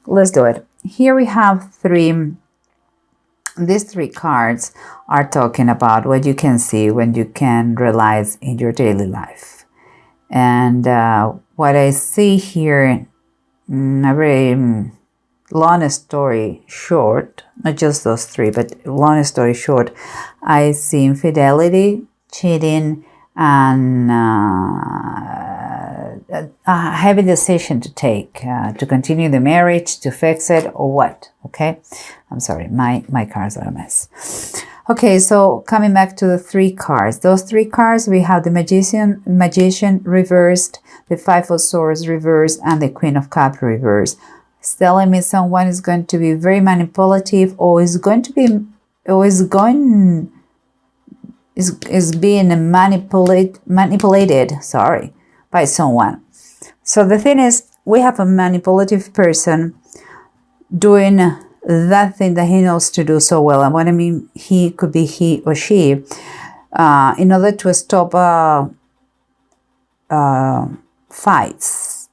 let's do it. Here we have these three cards are talking about what you can see when you can realize in your daily life. And what I see here, a very long story short, not just those three, but long story short, I see infidelity, cheating, and a heavy decision to take, to continue the marriage, to fix it, or what, okay? I'm sorry, my cards are a mess. Okay, so coming back to the three cards. Those three cards, we have the Magician reversed, the Five of Swords reversed, and the Queen of Cups reversed. It's telling me someone is going to be very manipulative, or is being manipulated, by someone. So the thing is, we have a manipulative person doing that thing that he knows to do so well. And what I mean, he could be he or she, in order to stop fights.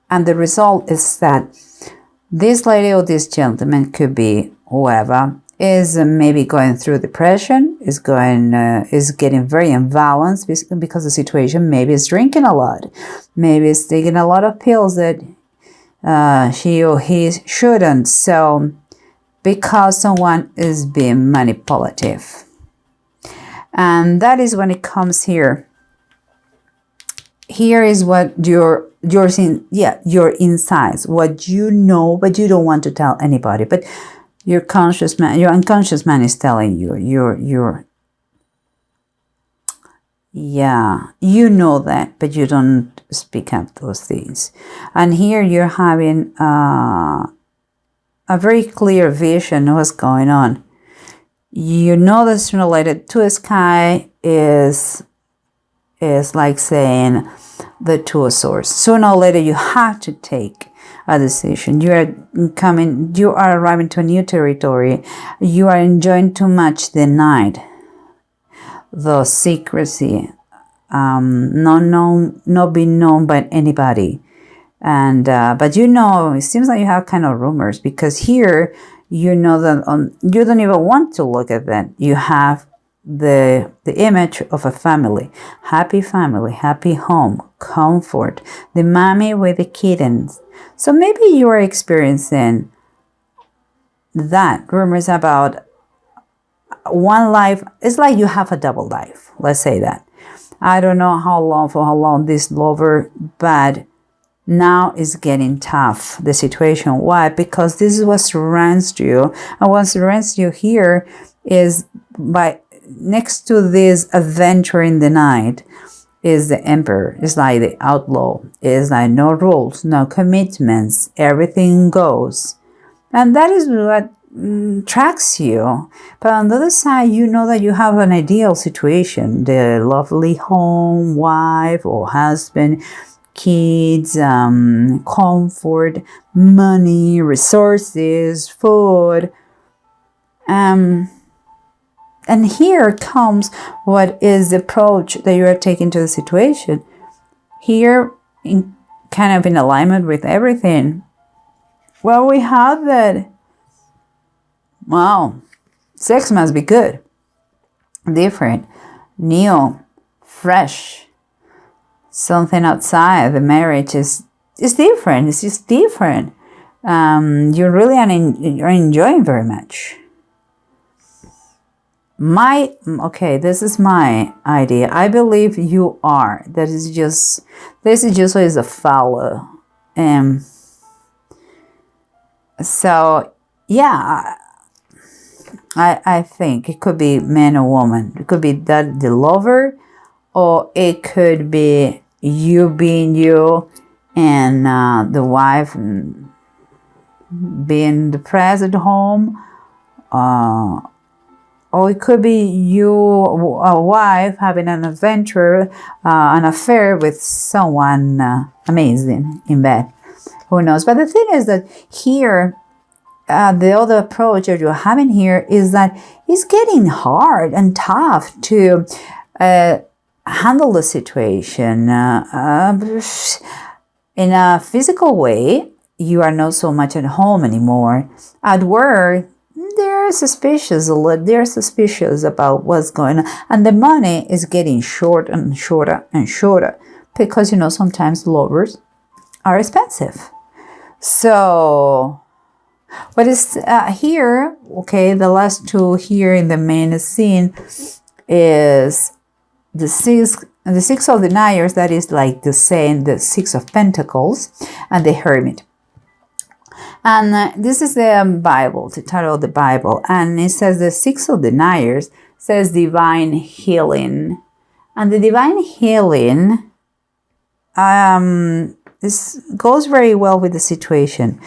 And the result is that this lady or this gentleman, could be whoever, is maybe going through depression, is getting very imbalanced because of the situation. Maybe is drinking a lot, maybe is taking a lot of pills that she or he shouldn't. So because someone is being manipulative, and that is when it comes here. Here is what your insides, what you know, but you don't want to tell anybody. But your unconscious mind is telling you. You know that, but you don't speak up those things. And here you're having a very clear vision of what's going on. You know that's related to a sky is like saying the Two of Swords. Sooner or later, you have to take a decision. You are arriving to a new territory. You are enjoying too much the night, the secrecy, not being known by anybody. And but it seems like you have kind of rumors, because here you know that you don't even want to look at that. You have the image of a family, happy home, comfort, the mommy with the kittens. So maybe you are experiencing that, rumors about one life. It's like you have a double life, let's say that. I don't know for how long this lover, but now it's getting tough, the situation. Why? Because this is what surrounds you, and what surrounds you here is next to this adventure in the night is the Emperor. It's like the outlaw. It's like no rules, no commitments, everything goes. And that is what attracts you. But on the other side, you know that you have an ideal situation, the lovely home, wife or husband, kids, comfort, money, resources, food. And here comes what is the approach that you are taking to the situation. Here, kind of in alignment with everything. Well, we have that, wow, sex must be good, different, new, fresh. Something outside the marriage is different. It's just different. You're enjoying very much. This is my idea. I believe you are. This is just as a follow. So yeah, I think it could be man or woman. It could be that the lover, or it could be you being you, and the wife being depressed at home. Or it could be you, a wife, having an adventure, an affair with someone amazing in bed. Who knows? But the thing is that here, the other approach that you're having here is that it's getting hard and tough to handle the situation. In a physical way, you are not so much at home anymore. At work, they're suspicious about what's going on, and the money is getting short and shorter and shorter because sometimes lovers are expensive. So what is here, okay, the last two here in the main scene is the six of deniers, that is like the same, the Six of Pentacles, and the Hermit. And this is the Bible, the title of the Bible, and it says the Six of Deniers says divine healing, and the divine healing goes very well with the situation.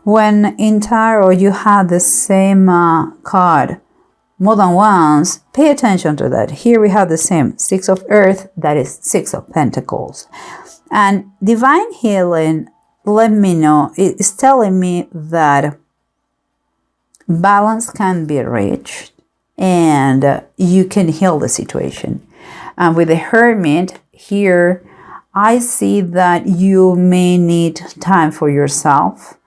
When in tarot you have the same card more than once, pay attention to that. Here we have the same Six of Earth, that is Six of Pentacles. And divine healing, let me know, it's telling me that balance can be reached and you can heal the situation. And with the Hermit here, I see that you may need time for yourself,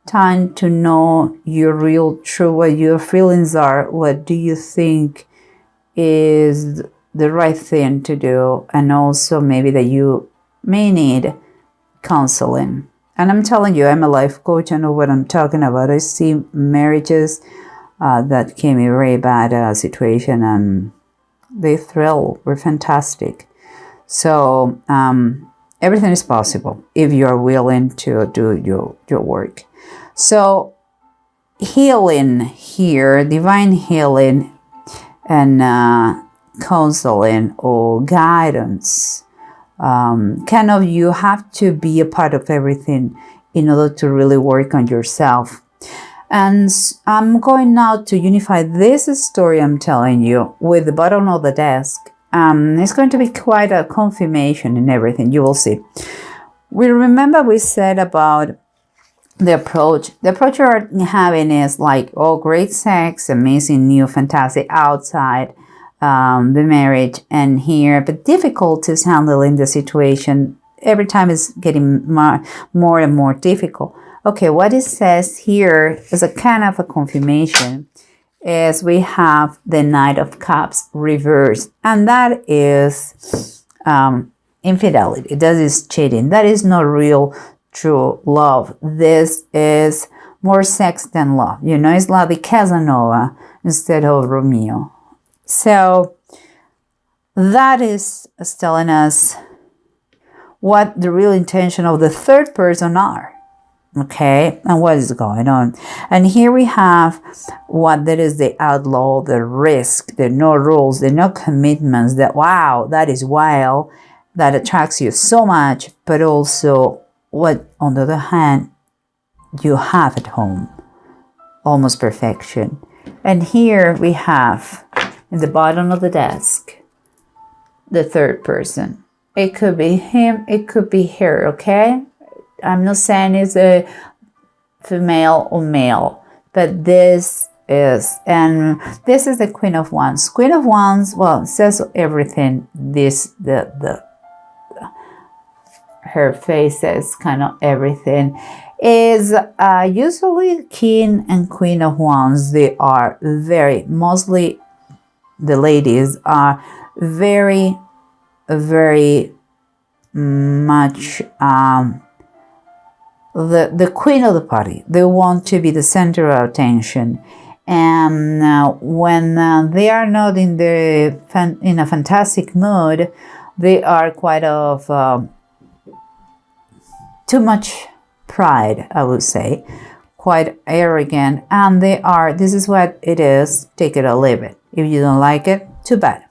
time to know your real true, what your feelings are, what do you think is the right thing to do, and also maybe that you may need counseling. And I'm telling you, I'm a life coach, I know what I'm talking about. I see marriages that came in a very bad situation and they were fantastic. So everything is possible if you're willing to do your work. So healing here, divine healing and counseling or guidance. Kind of you have to be a part of everything in order to really work on yourself. And I'm going now to unify this story I'm telling you with the bottom of the desk. It's going to be quite a confirmation in everything. You will see. We said about the approach. The approach you're having is like, oh, great sex, amazing, new, fantastic outside, the marriage, and here, but difficulties handling the situation. Every time it's getting more and more difficult. Okay, what it says here is a kind of a confirmation. Is we have the Knight of Cups reversed, and that is infidelity. That is cheating. That is not real, true love. This is more sex than love. It's like the Casanova instead of Romeo. So that is telling us what the real intention of the third person are. Okay, and what is going on? And here we have what that is the outlaw, the risk, the no rules, the no commitments, that wow, that is wild, that attracts you so much, but also what on the other hand you have at home, almost perfection. And here we have in the bottom of the desk the third person. It could be him, it could be her, okay? I'm not saying it's a female or male, but this is the Queen of Wands. Queen of Wands, well, says everything. Her face says kind of everything. Is usually King and Queen of Wands. They are mostly the ladies are very, very much the queen of the party. They want to be the center of attention, and when they are not in a fantastic mood, they are quite of too much pride, I would say, quite arrogant, and this is what it is, take it or leave it. If you don't like it, too bad.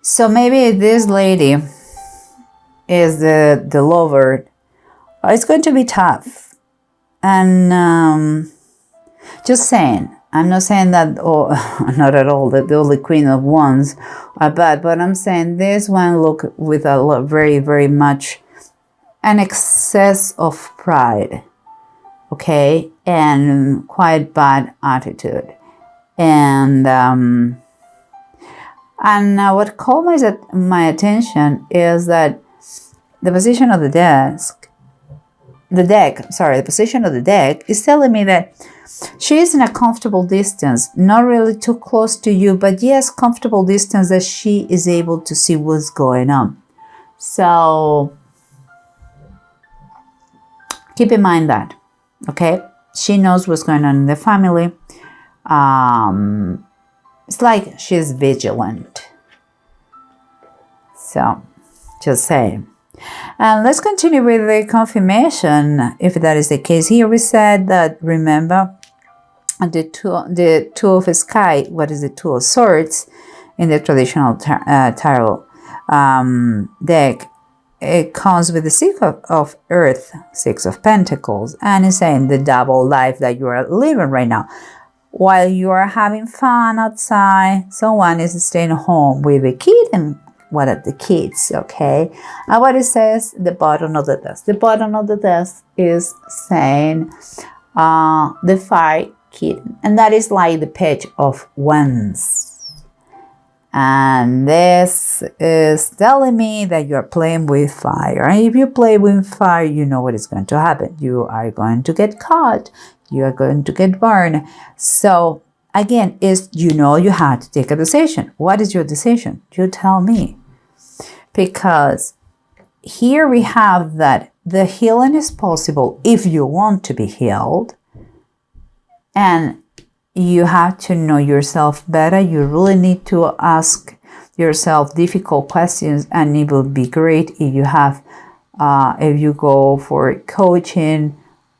So maybe this lady is the lover. It's going to be tough. And just saying, I'm not saying that, not at all, that the only Queen of Wands are bad, but I'm saying this one look with a very, very much an excess of pride, okay, and quite bad attitude. And what caught my attention is that the position of the desk the deck, sorry, the position of the deck is telling me that she is in a comfortable distance, not really too close to you, but yes, comfortable distance that she is able to see what's going on. So keep in mind that, okay? She knows what's going on in the family. It's like she's vigilant. So just saying. And let's continue with the confirmation. If that is the case, here we said that, remember, the two of sky, what is the two of swords in the traditional tarot deck? It comes with the six of earth, six of pentacles, and it's saying the double life that you are living right now. While you are having fun outside, someone is staying home with a kid, and what are the kids, okay? And what it says, the bottom of the desk. The bottom of the desk is saying the fire kitten, and that is like the page of wands. And this is telling me that you're playing with fire. And if you play with fire, you know what is going to happen. You are going to get caught. You are going to get burned. So again, you have to take a decision. What is your decision? You tell me. Because here we have that the healing is possible if you want to be healed. And you have to know yourself better. You really need to ask yourself difficult questions, and it will be great if you have, if you go for coaching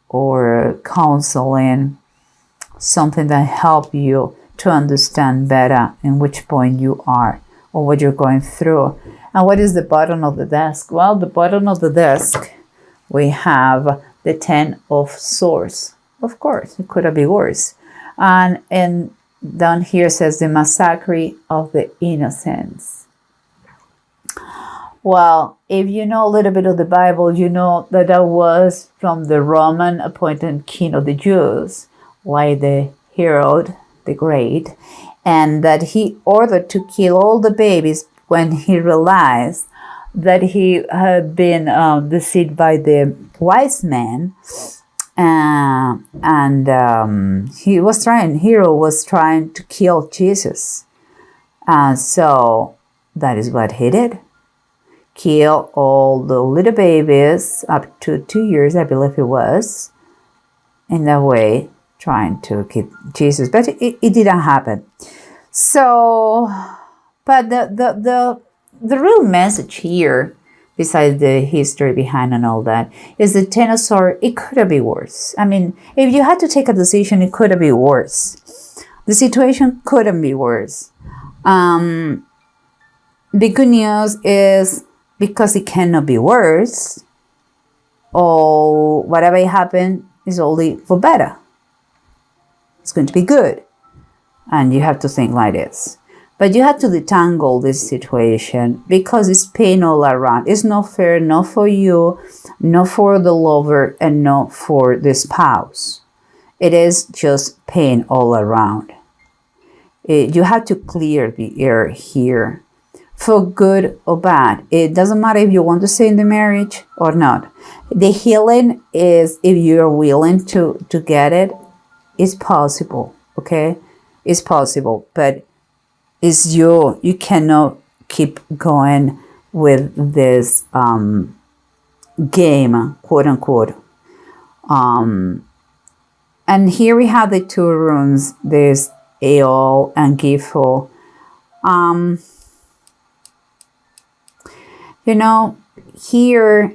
or counseling, something that help you to understand better in which point you are or what you're going through. And what is the bottom of the desk? Well, the bottom of the desk, we have the 10 of swords. Of course, it could have been worse. And down here says the massacre of the innocents. Well, if you know a little bit of the Bible, you know that that was from the Roman appointed king of the Jews, like the Herod the Great, and that he ordered to kill all the babies when he realized that he had been deceived by the wise men. Herod was trying to kill Jesus. So that is what he did. Kill all the little babies up to 2 years, I believe it was. In that way, trying to kill Jesus. But it didn't happen. So, but the real message here, besides the history behind and all that, is the Ten of Swords. It could have been worse. I mean, if you had to take a decision, it could have been worse. The situation couldn't be worse. The good news is, because it cannot be worse, or whatever happened is only for better. It's going to be good. And you have to think like this. But you have to detangle this situation because it's pain all around. It's not fair, not for you, not for the lover, and not for the spouse. It is just pain all around. You have to clear the air here, for good or bad. It doesn't matter if you want to stay in the marriage or not. The healing is, if you're willing to get it, it's possible, okay? It's possible, but it's you cannot keep going with this game, quote unquote. And here we have the two runes. There's Aol and Gifo. Here,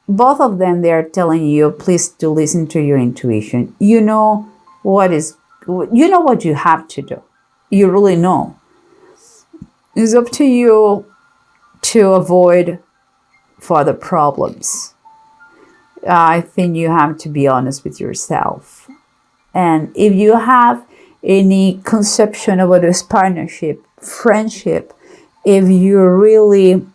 both of them, they are telling you, please to listen to your intuition. You know what you have to do. You really know. It's up to you to avoid further problems. I think you have to be honest with yourself. And if you have any conception about this partnership, friendship, if you really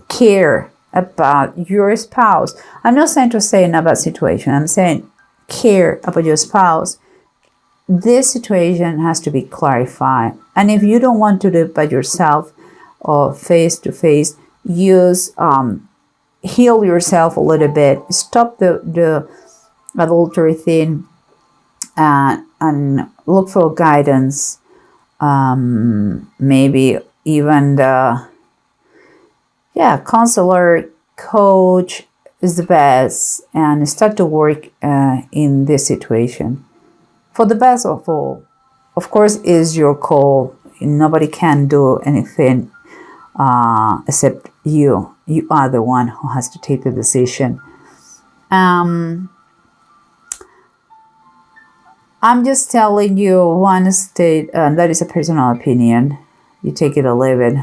care about your spouse, I'm not saying to say in a bad situation, I'm saying care about your spouse, this situation has to be clarified. And if you don't want to do it by yourself or face to face, use heal yourself a little bit. Stop the adultery thing, and look for guidance. Maybe even the counselor, coach is the best, and start to work in this situation for the best of all. Of course, is your call. Nobody can do anything except you. You are the one who has to take the decision. I'm just telling you one state, that is a personal opinion. You take it or leave it.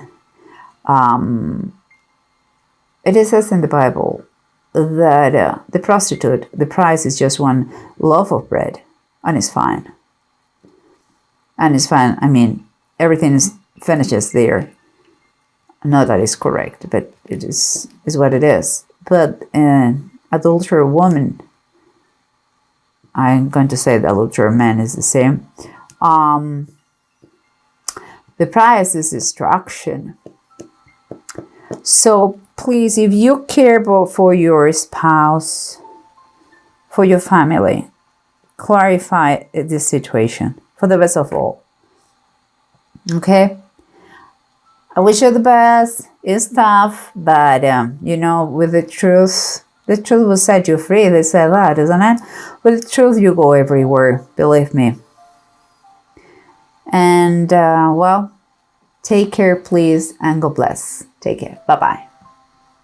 It says in the Bible that the prostitute, the price is just one loaf of bread, and it's fine. And it's fine. I mean, everything finishes there. Not that it's correct, but it is what it is. But an adulterer woman, I'm going to say the adulterer man is the same. The price is destruction. So please, if you care for your spouse, for your family, clarify this situation for the best of all. Okay? I wish you the best. It's tough, but with the truth will set you free. They say that, isn't it? With the truth, you go everywhere. Believe me. And take care, please, and God bless. Take care. Bye-bye.